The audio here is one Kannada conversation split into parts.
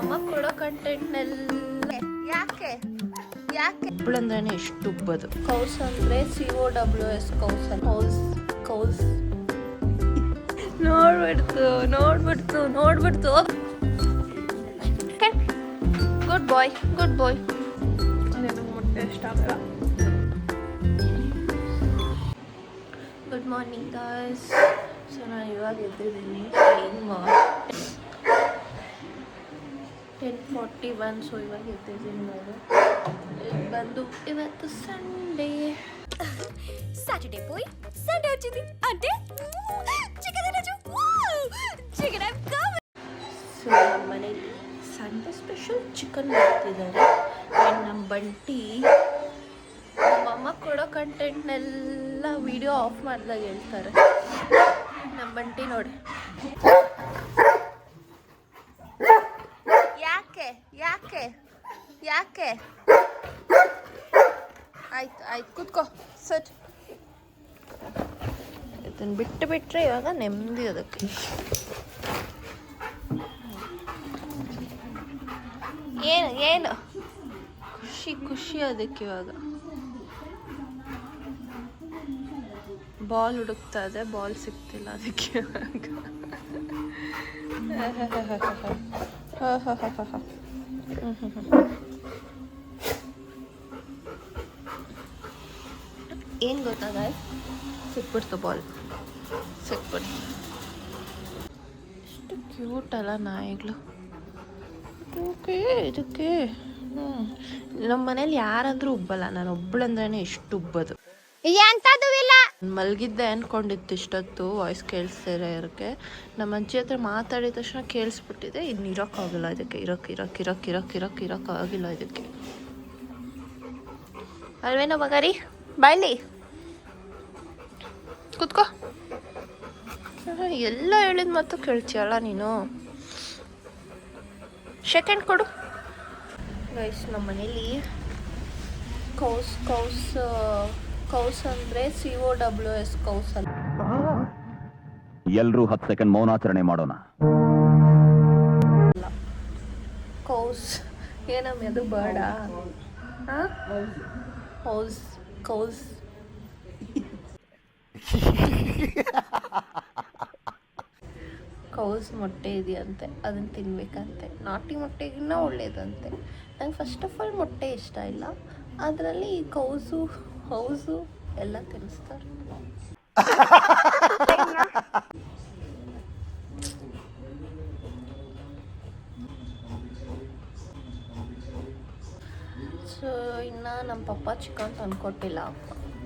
ನಮ್ಮಮ್ಮ ಕೊಡೋ ಕಂಟೆಂಟ್ನೆಲ್ಲ ಯಾಕೆ ಯಾಕೆ ಅಂದ್ರೆ ಎಷ್ಟು ಉಬ್ಬದು. ಕೌಸ್ ಅಂದ್ರೆ COWS ಕೌಸ್ ಕೌಸ್ ನೋಡ್ಬಿಡ್ತು ಗುಡ್ ಬಾಯ್ ಮೊಟ್ಟೆ ಇಷ್ಟ ಆಗಲ್ಲ. Good morning guys. ಸೊ ನಾನು ಇವಾಗ ಎದ್ದಿದ್ದೀನಿ. ಟೈಮ್ 10:41. ಸೊ ಇವಾಗ ಎದ್ದಿದ್ದೀನಿ ನಾನು. ಬಂದು ಇವತ್ತು ಸಂಡೇ సాటర్డే పోయి సండే వచ్చింది అంటే చికెన్ తినచ్చు. చికెన్ ಸೊ ನಮ್ಮ ಮನೇಲಿ ಸಂಡೇ ಸ್ಪೆಷಲ್ ಚಿಕನ್ ಮಾಡ್ತಿದ್ದಾರೆ. ಆ್ಯಂಡ್ ನಮ್ಮ ಬಂಟಿ ನಮ್ಮಮ್ಮ ಕೊಡೋ ಕಂಟೆಂಟ್ನೆಲ್ಲ ವಿಡಿಯೋ ಆಫ್ ಮಾಡಿದಾಗ ಹೇಳ್ತಾರೆ. ನಮ್ಮ ಬಂಟಿ ನೋಡಿ ಯಾಕೆ ಯಾಕೆ ಯಾಕೆ ಆಯ್ತು ಕೂತ್ಕೋ ಸರ್. ಇದನ್ನು ಬಿಟ್ಟರೆ ಇವಾಗ ನೆಮ್ಮದಿ ಅದಕ್ಕೆ. ಏನು ಖುಷಿ ಅದಕ್ಕೆ. ಇವಾಗ ಬಾಲ್ ಹುಡುಕ್ತಾ ಇದೆ, ಬಾಲ್ ಸಿಗ್ತಿಲ್ಲ ಅದಕ್ಕೆ. ಏನು ಗೊತ್ತಾಗ ಸಿಕ್ಬಿಡ್ತು ಬಾಲ್ ಸಿಕ್ಬಿಡ್ತು. ಎಷ್ಟು ಕ್ಯೂಟ್ ಅಲ್ಲ ನಾಯಿಗಳು. ಇದಕ್ಕೆ ನಮ್ಮ ಮನೇಲಿ ಯಾರಂದ್ರೂ ಉಬ್ಬಲ್ಲ, ನಾನು ಒಬ್ಬಳಂದ್ರೇ ಎಷ್ಟು ಉಬ್ಬದು. ಎಂತದೂ ಇಲ್ಲ. ಮಲಗಿದ್ದೆ ಅಂದ್ಕೊಂಡಿತ್ತು ಇಷ್ಟೊತ್ತು, ವಾಯ್ಸ್ ಕೇಳಿಸ್ತಿರ ಇರೋಕ್ಕೆ. ನಮ್ಮ ಅಜ್ಜಿ ಹತ್ರ ಮಾತಾಡಿದ ತಕ್ಷಣ ಕೇಳಿಸ್ಬಿಟ್ಟಿದೆ. ಇನ್ನು ಇರೋಕ್ಕಾಗಲ್ಲ ಇದಕ್ಕೆ, ಇರೋಕ್ಕಾಗಿಲ್ಲ ಇದಕ್ಕೆ ಅಲ್ವೇನೋ ಮಗರಿ. ಬಾಯ್ಲಿ ಕೂತ್ಕೋ. ಎಲ್ಲ ಹೇಳಿದ ಮತ್ತು ಕೇಳ್ತೀಯಲ್ಲ ನೀನು. ಸೆಕೆಂಡ್ ಕೊಡು ಗೈಸ್. ನಮ್ಮ ಮನೇಲಿ ಕೌಸ್ ಅಂದರೆ COWS ಕೌಸ್ ಅಲ್ಲ. ಎಲ್ಲರೂ 10 ಸೆಕೆಂಡ್ ಮೌನಾಚರಣೆ ಮಾಡೋಣ. ಕೌಸ್ ಏನಮ್ಮ ಅದು ಬೇಡ. ಕೌಸ್ ಕೌಸ್ ಮೊಟ್ಟೆ ಇದೆಯಂತೆ, ಅದನ್ನು ತಿನ್ಬೇಕಂತೆ. ನಾಟಿ ಮೊಟ್ಟೆಗಿನ್ನ ಒಳ್ಳೇದಂತೆ. ನಂಗೆ ಫಸ್ಟ್ ಆಫ್ ಆಲ್ ಮೊಟ್ಟೆ ಇಷ್ಟ ಇಲ್ಲ, ಅದರಲ್ಲಿ ಈ ಹೌಸು ಎಲ್ಲ ತಿನ್ನಿಸ್ತಾರೆ. ಸೊ ಇನ್ನು ನಮ್ಮ ಪಪ್ಪ ಚಿಕನ್ ತಂದ್ಕೊಟ್ಟಿಲ್ಲ.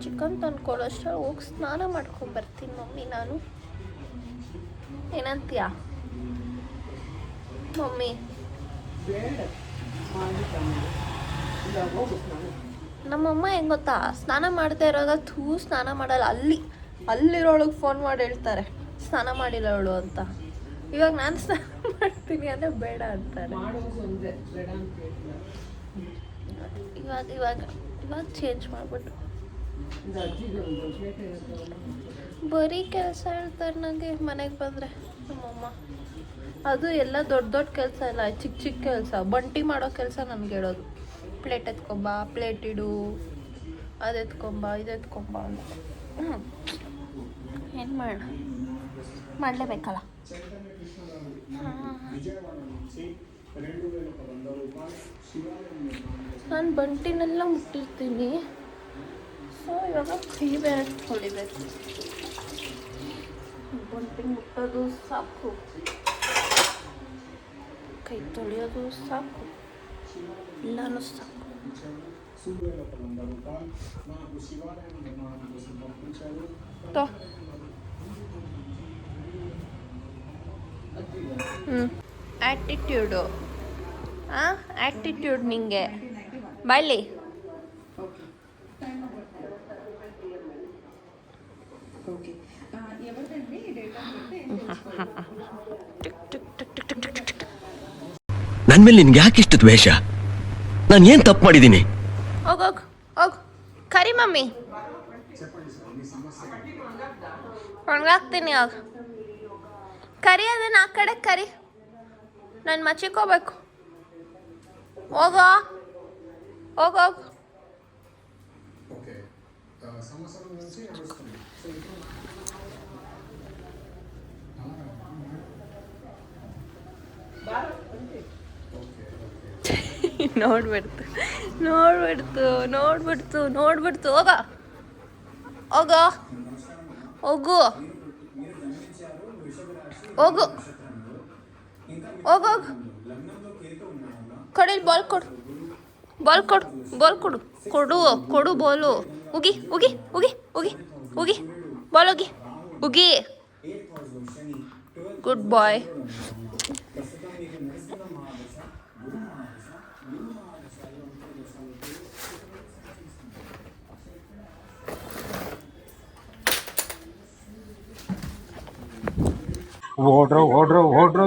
ಚಿಕನ್ ತಂದ್ಕೊಡೋಷ್ಟರಲ್ಲಿ ಹೋಗಿ ಸ್ನಾನ ಮಾಡ್ಕೊಂಬರ್ತೀನಿ ಮಮ್ಮಿ ನಾನು. ಏನಂತೀಯ ಮಮ್ಮಿ? ನಮ್ಮಮ್ಮ ಹೆಂಗೆ ಗೊತ್ತಾ, ಸ್ನಾನ ಮಾಡ್ತಾ ಇರೋವಾಗ ಸ್ನಾನ ಮಾಡಲ್ಲ, ಅಲ್ಲಿರೋಳಗೆ ಫೋನ್ ಮಾಡಿ ಹೇಳ್ತಾರೆ ಸ್ನಾನ ಮಾಡಿಲ್ಲ ಅವಳು ಅಂತ. ಇವಾಗ ನಾನು ಸ್ನಾನ ಮಾಡ್ತೀನಿ ಅಂದರೆ ಬೇಡ ಅಂತಾರೆ. ಇವಾಗ ಚೇಂಜ್ ಮಾಡಿಬಿಟ್ಟು ಬರೀ ಕೆಲಸ ಹೇಳ್ತಾರೆ ನನಗೆ ಮನೆಗೆ ಬಂದರೆ ನಮ್ಮಮ್ಮ. ಅದು ಎಲ್ಲ ದೊಡ್ಡ ಕೆಲಸ ಇಲ್ಲ, ಚಿಕ್ಕ ಕೆಲಸ. ಬಂಟಿ ಮಾಡೋ ಕೆಲಸ ನನಗೆ ಹೇಳೋದು. ಪ್ಲೇಟ್ ಎತ್ಕೊಂಬ, ಪ್ಲೇಟ್ ಇಡು, ಅದು ಎತ್ಕೊಂಬ, ಇದು ಎತ್ಕೊಂಬ ಅಂತ. ಏನು ಮಾಡಲೇಬೇಕಲ್ಲ. ನಾನು ಬಂಟಿನೆಲ್ಲ ಮುಟ್ಟಿರ್ತೀನಿ. ಸೊ ಇವಾಗ ಕೈ ಬೇರೆ ತೊಳಿಬೇಕು. ಬಂಟಿ ಮುಟ್ಟೋದು ಸಾಕು, ಕೈ ತೊಳೆಯೋದು ಸಾಕು, ಎಲ್ಲನೂ ಸಾಕು. ಆ್ಯಟಿಟ್ಯೂಡು ಆ್ಯಟಿಟ್ಯೂಡ್ ನಿಂಗೆ. ಬಾಯ್ಲಿ ನನ್ನ ಮೇಲೆ ನಿನ್ಗೆ ಯಾಕೆ ಇಷ್ಟು ದ್ವೇಷ? ನಾನು ಏನು ತಪ್ಪು ಮಾಡಿದ್ದೀನಿ? ಹೋಗೋಗ್ ಕರಿ ಮಮ್ಮಿ, ಒಣಗಾಕ್ತೀನಿ. ಕರಿ ಅದನ್ನ ಆ ಕಡೆ ಕರಿ, ನಾನು ಮಚ್ಚಿಕೋಬೇಕು. ಹೋಗ ಹೋಗ ಹೋಗ. ನೋಡ್ಬಿಡ್ತು ನೋಡ್ಬಿಡ್ತು ನೋಡ್ಬಿಡ್ತು ನೋಡ್ಬಿಡ್ತು. ಹೋಗ ಹೋಗ ಹೋಗು ಹೋಗು ಹೋಗೋಗು. ಕಡೆಯಲ್ಲಿ ಬಾಲ್ ಕೊಡು, ಬಾಲ್ ಕೊಡು, ಬಾಲ್ ಕೊಡು, ಕೊಡು ಕೊಡು ಬಾಲು. ಉಗಿ ಉಗಿ ಉಗಿ ಉಗಿ ಉಗಿ ಬಾಲ್ ಹೋಗಿ ಉಗಿ. ಗುಡ್ ಬಾಯ್. ಓಡ್ರೋ ಓಡ್ರೋ ಓಡ್ರೋ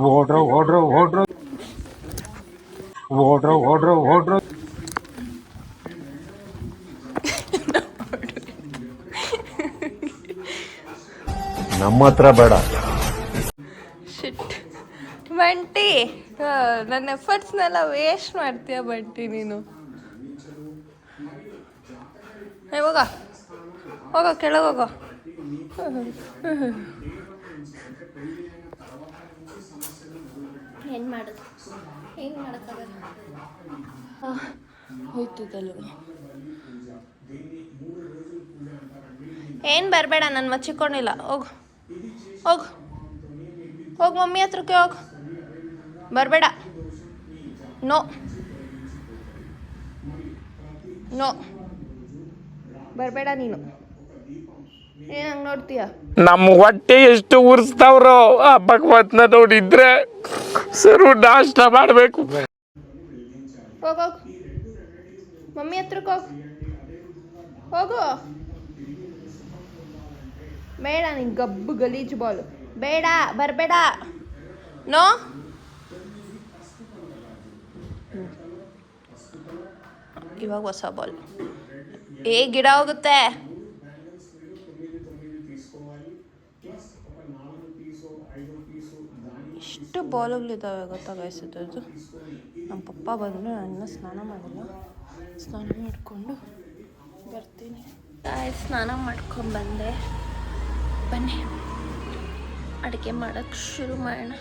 ಓಡ್ರೋ ಓಡ್ರೋ ಓಡ್ರೋ ಓಡ್ರೋ ಓಡ್ರೋ ಓಡ್ರೋ. ನಮ್ಮ ಹತ್ರ ಬೇಡ. ಶಿಟ್ ಬಂಟಿ, ನನ್ನ ಎಫರ್ಟ್ಸ್ನೆಲ್ಲ ವೇಸ್ಟ್ ಮಾಡ್ತೀಯ ಬಂಟಿ ನೀನು. ಹೋಗ ಹೋಗ ಕೆಳಗೆ ಹೋಗೋ. ಏನು ಮಾಡೋದು, ಏನು ಮಾಡೋಕ್ಕಾಗಲ್ಲ. ಹೋಯ್ತದಲ್ವ. ಏನು ಬರಬೇಡ, ನಾನು ಮಚ್ಚಿಕೊಂಡಿಲ್ಲ. ಹೋಗು ಹೋಗು ಹೋಗು, ಮಮ್ಮಿ ಹತ್ರಕ್ಕೆ ಹೋಗು. ಬರಬೇಡ. ನೋ ನೋ ಬರಬೇಡ ನೀನು. ಏನು ಹಂಗೆ ನೋಡ್ತೀಯ? ನಮ್ಮ ಹೊಟ್ಟೆ ಎಷ್ಟು ಉರ್ಸ್ತಾವ್ರೋ ಆ ಭಗವತ್ನ ನೋಡಿದ್ರೆ ಸರು ನಾಷ್ಟ ಮಾಡಬೇಕು. ಹೋಗೋಗು, ಮಮ್ಮಿ ಹತ್ರಕ್ಕೆ ಹೋಗು. ಹೋಗು. ಬೇಡ ನೀನು ಗಬ್ಬು ಗಲೀಜು ಬಾಲು. ಬೇಡ, ಬರಬೇಡ. ನೋ. ಇವಾಗ ಹೊಸ ಬಾಲ್. ಗಿಡ ಹೋಗುತ್ತೆ. ಇಷ್ಟು ಬಾಲುಗಳಿದ್ದಾವೆ ಗೊತ್ತಾ ಗಾಯ್ಸಿದ್ದು. ನಮ್ಮ ಪಪ್ಪ ಬಂದು ನನ್ನ ಸ್ನಾನ ಮಾಡಿಲ್ಲ, ಸ್ನಾನ ಮಾಡಿಕೊಂಡು ಬರ್ತೀನಿ. ಸ್ನಾನ ಮಾಡ್ಕೊಂಡು ಬಂದೆ. ಬನ್ನಿ ಅಡುಗೆ ಮಾಡೋಕ್ಕೆ ಶುರು ಮಾಡೋಣ.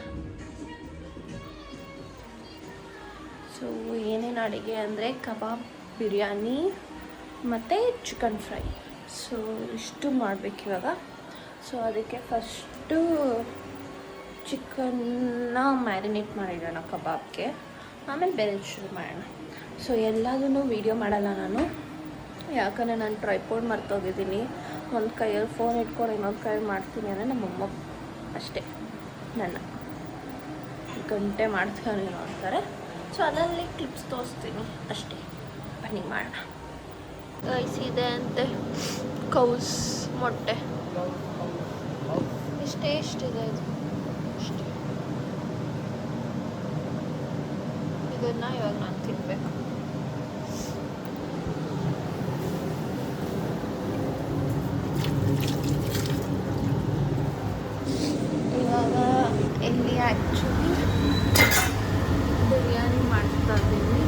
ಸೊ ಏನೇನು ಅಡುಗೆ ಅಂದರೆ ಕಬಾಬ್, ಬಿರಿಯಾನಿ ಮತ್ತು ಚಿಕನ್ ಫ್ರೈ. ಸೊ ಇಷ್ಟು ಮಾಡಬೇಕಿವಾಗ. ಸೊ ಅದಕ್ಕೆ ಫಸ್ಟು ಚಿಕನ್ನ ಮ್ಯಾರಿನೇಟ್ ಮಾಡಿಡೋಣ ಕಬಾಬ್ಗೆ, ಆಮೇಲೆ ಬೇರೆ ಶುರು ಮಾಡೋಣ. ಸೊ ಎಲ್ಲದೂ ವೀಡಿಯೋ ಮಾಡಲ್ಲ ನಾನು, ಯಾಕಂದರೆ ನಾನು ಟ್ರೈಪೋಡ್ ಮರ್ತೋಗಿದ್ದೀನಿ. ಒಂದು ಕೈಯಲ್ಲಿ ಫೋನ್ ಇಟ್ಕೊಂಡು ಇನ್ನೊಂದು ಕೈಯಲ್ಲಿ ಮಾಡ್ತೀನಿ ಅಂದರೆ ನಮ್ಮಮ್ಮ ಅಷ್ಟೇ ನನ್ನ ಗಂಟೆ ಮಾಡ್ತೀಯ ನೀನು ಅಂತಾರೆ. ಸೊ ಅದರಲ್ಲಿ ಕ್ಲಿಪ್ಸ್ ತೋರಿಸ್ತೀನಿ ಅಷ್ಟೇ. ಬನ್ನಿ ಮಾಡೋಣ. ಇದೆ ಅಂತೆ ಕೌಸ್ ಮೊಟ್ಟೆ. ಇಷ್ಟೇ ಇಷ್ಟಿದೆ ಇದು ಅಷ್ಟೇ. ಇದನ್ನು ಇವಾಗ ನಾನು ತಿನ್ನಬೇಕು. ಇವಾಗ ಇಲ್ಲಿ ಆ್ಯಕ್ಚುಲಿ ಬಿರಿಯಾನಿ ಮಾಡ್ತಾ ಇದ್ದೀನಿ.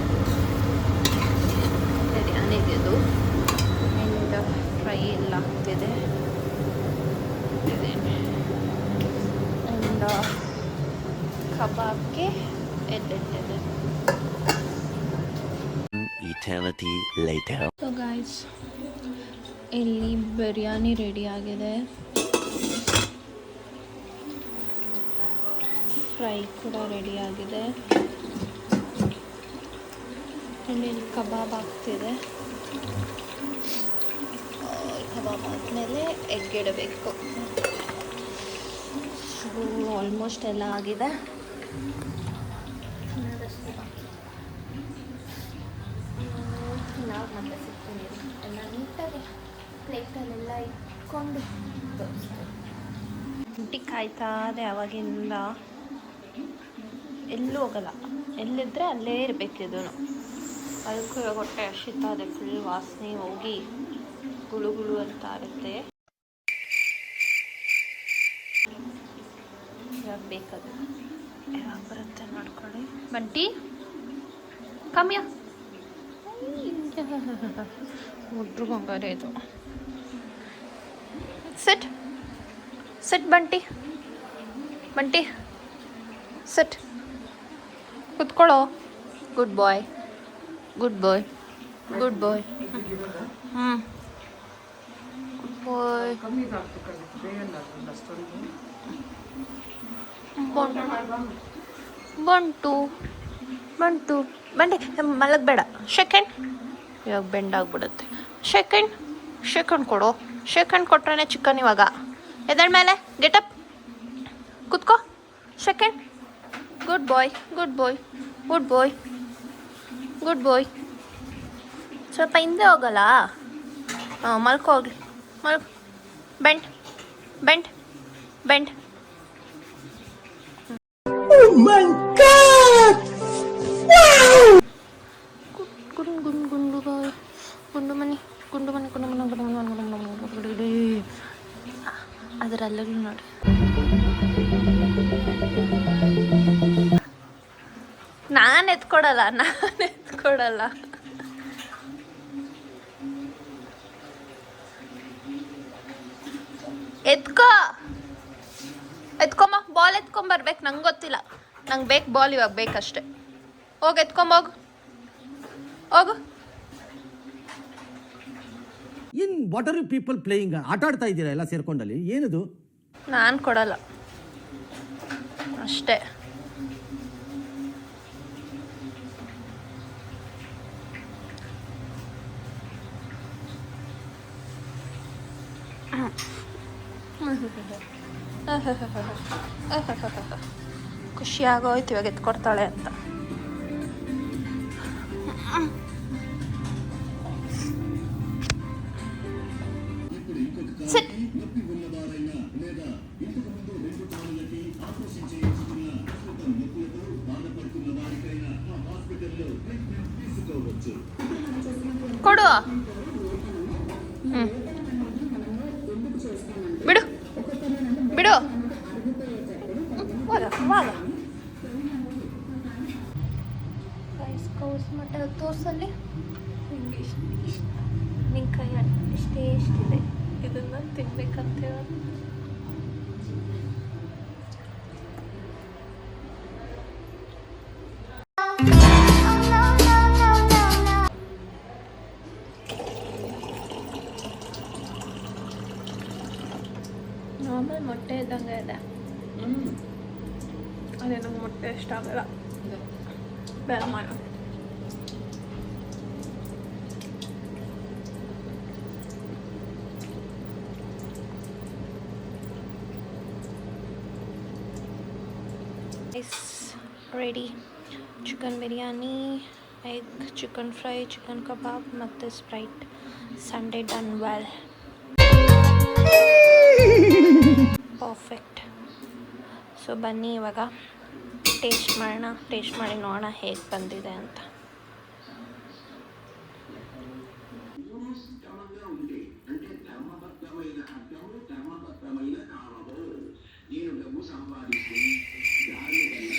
ಬಿರಿಯಾನಿದು ಆ್ಯಂಡ್ ಫ್ರೈ ಎಲ್ಲ ಆಗ್ತಿದೆ. ಆ್ಯಂಡ್ ಕಬಾಬ್ಗೆ ಎದ್ದಿಟ್ಟಿದೆ. Eternity later. ಸೊ ಗಾಯ್ಸ್, ಇಲ್ಲಿ ಬಿರಿಯಾನಿ ರೆಡಿ ಆಗಿದೆ, ಫ್ರೈ ಕೂಡ ರೆಡಿ ಆಗಿದೆ, ಇಲ್ಲಿ ಕಬಾಬ್ ಆಗ್ತಿದೆ. ಕಬಾಬ್ ಆದಮೇಲೆ ಎಗ್ ಇಡಬೇಕು. ಸೊ ಆಲ್ಮೋಸ್ಟ್ ಎಲ್ಲ ಆಗಿದೆ. ನಾವು ಮತ್ತೆ ಸಿಗ್ತೀನಿ. ಎಲ್ಲ ನೀಟಾಗಿ ಪ್ಲೇಟಲ್ಲೆಲ್ಲ ಇಟ್ಕೊಂಡು ತೋರಿಸ್ತೀನಿ. ಕಾಯ್ತಾ ಇದೆ ಅವಾಗಿಂದ, ಎಲ್ಲೂ ಹೋಗಲ್ಲ. ಎಲ್ಲಿದ್ದರೆ ಅಲ್ಲೇ ಇರಬೇಕಿದು. ಅದಕ್ಕೂ ಇವಾಗ ಹೊಟ್ಟೆ ಹಸಿತಾ ಇದೆ. ಫುಲ್ ವಾಸನೆ ಹೋಗಿ ಗುಳು ಗುಳು ಅಂತ ಇರುತ್ತೆ. ಇವಾಗ ಬೇಕದು ಯಾವಾಗ ಬರುತ್ತೆ ನೋಡ್ಕೊಳ್ಳಿ. ಬಂಟಿ ಕಮ್ಮಿಯ ಹುಡ್ರು ಬಂಗಾರೆ ಇದು. ಸಿಟ್ ಸಿಟ್ ಬಂಟಿ, ಬಂಟಿ ಸಿಟ್, ಕುತ್ಕೊಳ್ಳೋ. ಗುಡ್ ಬಾಯ್, ಗುಡ್ ಬಾಯ್, ಗುಡ್ ಬಾಯ್. ಗುಡ್ ಬಾಯ್. ಬಂಟು ಬಂಟು ಬಂಟಿ ಮಲಗಬೇಡ. ಸೆಕೆಂಡ್ ಇವಾಗ ಬೆಂಡ್ ಆಗಿಬಿಡುತ್ತೆ. ಸೆಕೆಂಡ್ ಸೆಕೆಂಡ್ ಕೊಡು. ಸೆಕೆಂಡ್ ಕೊಟ್ರೆ ಚಿಕನ್. ಇವಾಗ ಎದಳ ಮೇಲೆ ಗೆಟಪ್ ಕುತ್ಕೋ. ಸೆಕೆಂಡ್. ಗುಡ್ ಬಾಯ್, ಗುಡ್ ಬಾಯ್, ಗುಡ್ ಬಾಯ್, ಗುಡ್ ಬಾಯ್. ಸ್ವಲ್ಪ ಹಿಂದೆ ಹೋಗಲ್ಲ. ಹಾಂ ಮಲ್ಕೋ ಹೋಗ್ಲಿ, ಮಲ್ಕೋ. Bend bend bend. ಗುಂಡು ಬಾಯ್, ಗುಂಡು ಮನಿ, ಗುಂಡು ಮನಿ, ಗುಂಡು ಮನಿ, ಗುಂಡು ಮನಿ, ಗುಂಡು ಮನಿ, ಗುಂಡು ಮನಿ. ಅದರಲ್ಲೂ ನೋಡಿ. ನಾನು ಎತ್ಕೊಡಲ್ಲ, ನಾನು ಎತ್ಕೊಡಲ್ಲ. ಎತ್ಕೋ, ಎತ್ಕೊಂಬ. ಬಾಲ್ ಎತ್ಕೊಂಬರ್ಬೇಕು. ನಂಗೆ ಗೊತ್ತಿಲ್ಲ, ನಂಗೆ ಬೇಕು ಬಾಲ್ ಇವಾಗ ಬೇಕಷ್ಟೆ. ಹೋಗಿ ಎತ್ಕೊಂಬೋಗು, ಹೋಗು. ಏನ್ what are you people playing? ಆಟ ಆಡ್ತಾ ಇದ್ದೀರಾ ಎಲ್ಲ ಸೇರ್ಕೊಂಡಲ್ಲಿ? ಏನದು? ನಾನು ಕೊಡಲ್ಲ ಅಷ್ಟೇ. ಖುಷಿ ಆಗೋಯ್ತು ಇವಾಗ ಎತ್ಕೊಡ್ತಾಳೆ ಅಂತ. ಸಿಟ್. ಕೊಡು. ಬಿಡು ಬಿಡು. ರೈಸ್ ಕೌಸ್ ಮಟ್ಟ ತೋರ್ಸಲ್ಲಿ. ಹಿಂಗೆ ನಿನ್ನ ಕೈ ಇಷ್ಟೇ ಎಷ್ಟಿದೆ, ಇದನ್ನು ತಿನ್ಬೇಕಂತ ಹೇಳೋದು. ನಾರ್ಮಲ್ ಮೊಟ್ಟೆ ಇದ್ದಂಗೆ ಇದೆ. ಅದೇ ನಂಗೆ ಮೊಟ್ಟೆ ಇಷ್ಟ ಆಗಲ್ಲ. ಬೇಡ ಮಾಡು. Rice ready. Chicken biryani, egg, chicken fry, chicken kebab ಮತ್ತು Sprite. Sunday done well. Perfect. So ಬನ್ನಿ ಇವಾಗ ಟೇಸ್ಟ್ ಮಾಡೋಣ. ಟೇಸ್ಟ್ ಮಾಡಿ ನೋಡೋಣ ಹೇಗೆ ಬಂದಿದೆ ಅಂತ.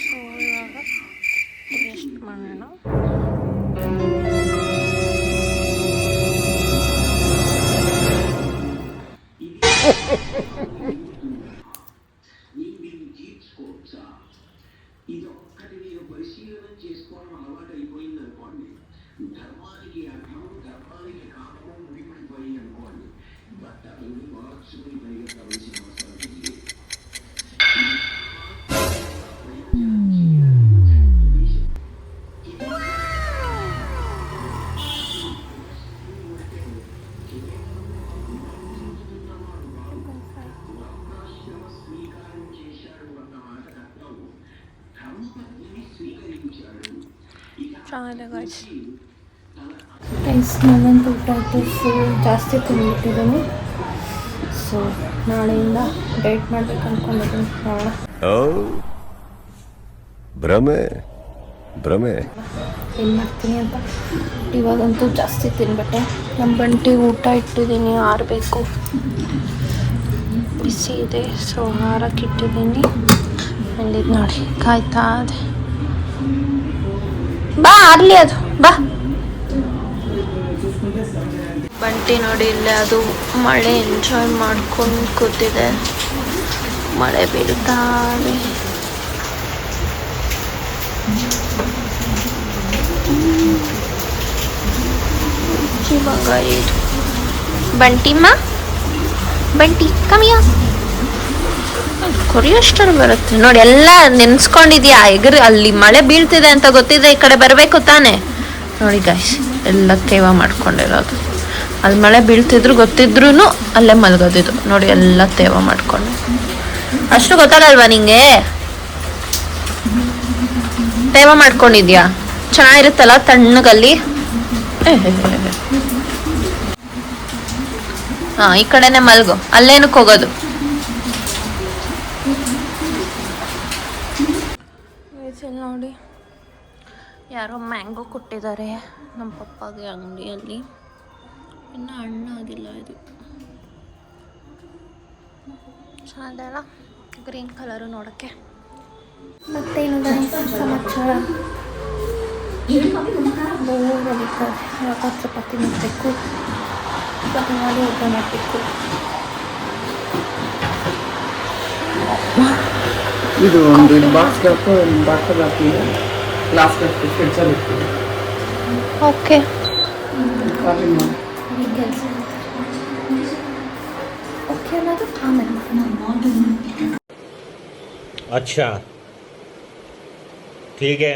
ಸೊ ಇವಾಗ ಟೇಸ್ಟ್ ಮಾಡೋಣ. ಚೆನ್ನಾಗಿದೆ ಗಾಯ್ಸ್. ನಾನಂತೂ ಊಟ ಆಯಿತು, ಫುಲ್ ಜಾಸ್ತಿ ತಿಂದ್ಬಿಟ್ಟಿದ್ದೀನಿ. ಸೊ ನಾಳೆಯಿಂದ ಡೇಟ್ ಮಾಡ್ಬೇಕು ಅಂದ್ಕೊಂಡಿದ್ದೀನಿ. ನೋಡೋಣ. ಭ್ರಮೆ ಭ್ರಮೆ ಏನು ಮಾಡ್ತೀನಿ ಅಂತ. ಇವಾಗಂತೂ ಜಾಸ್ತಿ ತಿನ್ಬಿಟ್ಟೆ. ನಮ್ಮ ಬಂಟಿ ಊಟ ಇಟ್ಟಿದ್ದೀನಿ, ಆರಬೇಕು. ಬಿಸಿ ಇದೆ, ಸೊ ಹಾರಕ್ಕೆ ಇಟ್ಟಿದ್ದೀನಿ. ಇಲ್ಲಿದ್ ನೋಡಿ ಕಾಯ್ತಾ ಇದೆ. ಬಾ ಅಲ್ಲಿ ಅದು ಬಾ. ಬಂಟಿ ನೋಡಿ ಇಲ್ಲೇ ಅದು ಮಳೆ ಎಂಜಾಯ್ ಮಾಡ್ಕೊಂಡು ಕೂತಿದೆ. ಮಳೆ ಬೀಳ್ತಾ ಇದೆ. ಇವಾಗ ಇದು ಬಂಟಿಮ್ಮ ಬಂಟಿ ಕಮ್ಮಿಯ ಕೊರಿಯಸ್ಟರ್ ಬರುತ್ತೆ ನೋಡಿ. ಎಲ್ಲ ನೆನ್ಸ್ಕೊಂಡಿದ್ಯಾ ಎಗರು ಅಲ್ಲಿ ಮಳೆ ಬೀಳ್ತಿದೆ ಅಂತ ಗೊತ್ತಿದೆ, ಈ ಕಡೆ ಬರಬೇಕು ತಾನೆ. ನೋಡಿ ಗಾಯ್ಸ್ ಎಲ್ಲ ತೇವ ಮಾಡ್ಕೊಂಡಿರೋದು. ಅಲ್ಲಿ ಮಳೆ ಬೀಳ್ತಿದ್ರು ಗೊತ್ತಿದ್ರು ಅಲ್ಲೇ ಮಲಗೋದಿದ್ದು ನೋಡಿ. ಎಲ್ಲ ತೇವ ಮಾಡ್ಕೊಂಡು ಅಷ್ಟು ಗೊತ್ತಾಗಲ್ವಾ ನಿಂಗೆ? ತೇವ ಮಾಡ್ಕೊಂಡಿದ್ಯಾ? ಚೆನ್ನಾಗಿರುತ್ತಲ್ಲ ತಣ್ಣಗಲ್ಲಿ. ಹಾ ಈ ಕಡೆನೆ ಮಲ್ಗೋ, ಅಲ್ಲೇನಕ್ಕೆ ಹೋಗೋದು? ನೋಡಿ ಯಾರೋ ಮ್ಯಾಂಗೋ ಕೊಟ್ಟಿದ್ದಾರೆ ನಮ್ಮ ಪಪ್ಪಾಗೆ ಅಂಗಡಿಯಲ್ಲಿ. ಇನ್ನು ಹಣ್ಣಾಗಿಲ್ಲ ಇದು. ಚೆನ್ನಾಗಲ್ಲ ಗ್ರೀನ್ ಕಲರು ನೋಡೋಕ್ಕೆ. ಮತ್ತೇನು ಸಮಾಚಾರ? ಚಪಾತಿ ಮಾಡಬೇಕು, ಚಪಾತಿ ಮಾಡಿ ಊಟ ಮಾಡಬೇಕು. ಇದು ಒಂದು ಬಾಕ್ಸ್ ಹಾಕಿ ಒಂದು ಬಾಟಲ್ ಹಾಕಿ ಗ್ಲಾಸ್ ಹಾಕಿ ಫ್ರಿಡ್ಜಲ್ಲಿ ಇರ್ತೀವಿ. ಓಕೆ ಕಾಫಿ ಮಾಡಿ ಕೆಲಸ ಓಕೆ ಅನ್ನೋದು ಆಮೇಲೆ. अच्छा ठीक है.